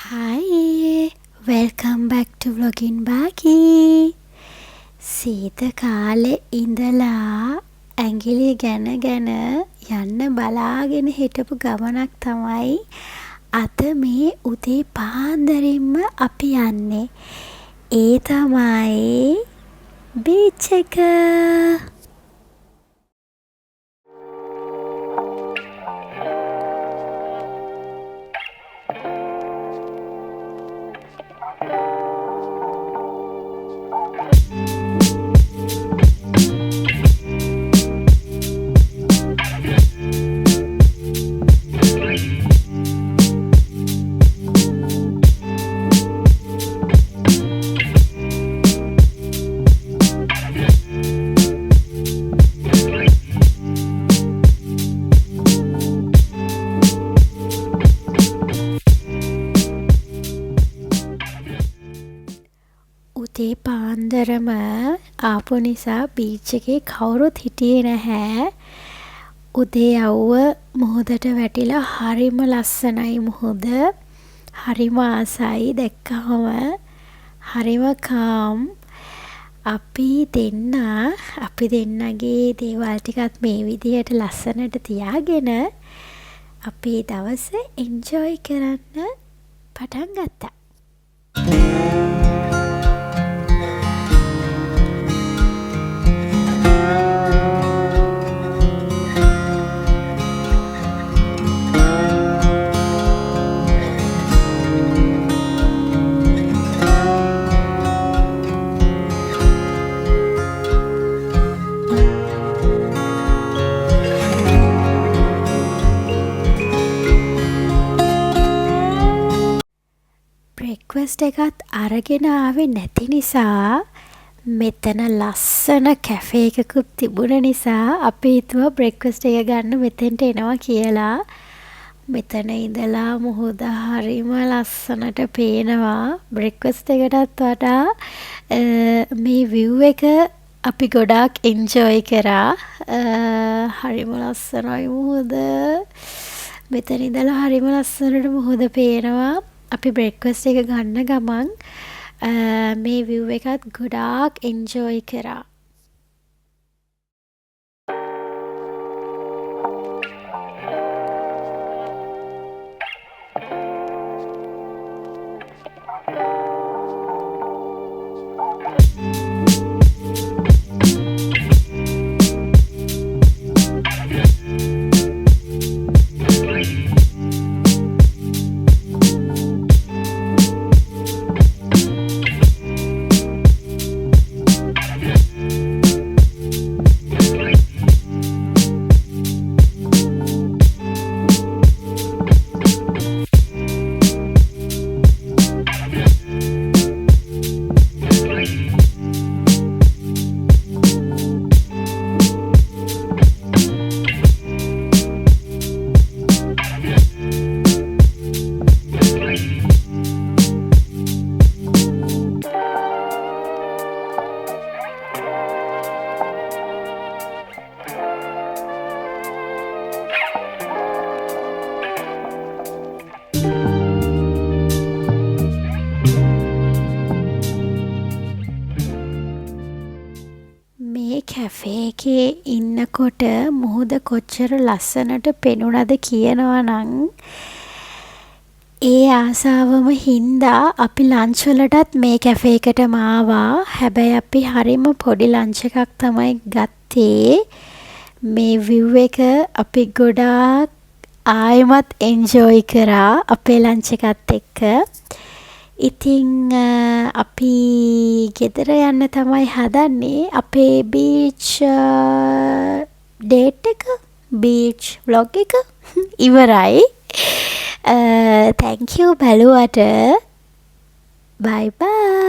Hi, welcome back to Vlogging Baki. සීත කාලේ ඉඳලා ඇඟිලි ගැන යන්න බලාගෙන හිටපු ගමනක් තමයි අද මේ උදේ පාන්දරින්ම අපි යන්නේ. ඒ තමයි බීච් එක. උදේ පාන්දරම ආපු නිසා බීච් එකේ කවුරුත් හිටියේ නැහැ. උදේ යව්ව මුහුදට වැටිලා හරිම ලස්සනයි මුහුද. හරිම ආසයි දැක්කහම. හරිම කාම්. අපි දෙන්නගේ දේවල් ටිකත් මේ විදියට ලස්සනට තියාගෙන අපේ දවස එන්ජොයි කරන්න පටන් ගත්තා. බ්‍රෙක්ෆස්ට් එකත් අරගෙන ආවේ නැති නිසා මෙතන ලස්සන කැෆේ එකකුත් තිබුණ නිසා අපි හිතුවා බ්‍රෙක්ෆස්ට් එක ගන්න මෙතෙන්ට එනවා කියලා. මෙතන ඉඳලා මුහුද හරිම ලස්සනට පේනවා. බ්‍රෙක්ෆස්ට් එකටත් වඩා මේ විව් එක අපි ගොඩාක් එන්ජොයි කරා. හරිම ලස්සනයි මුහුද. මෙතන ඉඳලා හරිම ලස්සනට මුහුද පේනවා. අපි බ්‍රෙක්ෆස්ට් එක ගන්න ගමන් මේ විව් එකත් ගොඩාක් එන්ජොයි කරා. කැෆේ එකේ ඉන්නකොට මුහුද කොච්චර ලස්සනට පෙනුනද කියනවා නම් ඒ ආසාවම හින්දා අපි ලන්ච් වලටත් මේ කැෆේ එකටම ආවා. හැබැයි අපි හරිම පොඩි ලන්ච් එකක් තමයි ගත්තේ. මේ විව් එක අපි ගොඩාක් ආයෙමත් එන්ජොයි කරා අපේ ලන්ච් එකත් එක්ක. ඉතින් අපි ගෙදර යන්න තමයි හදන්නේ. අපේ බීච් ඩේට් එක, බීච් ව්ලොග් එක ඉවරයි. thank you බලුවට. bye bye.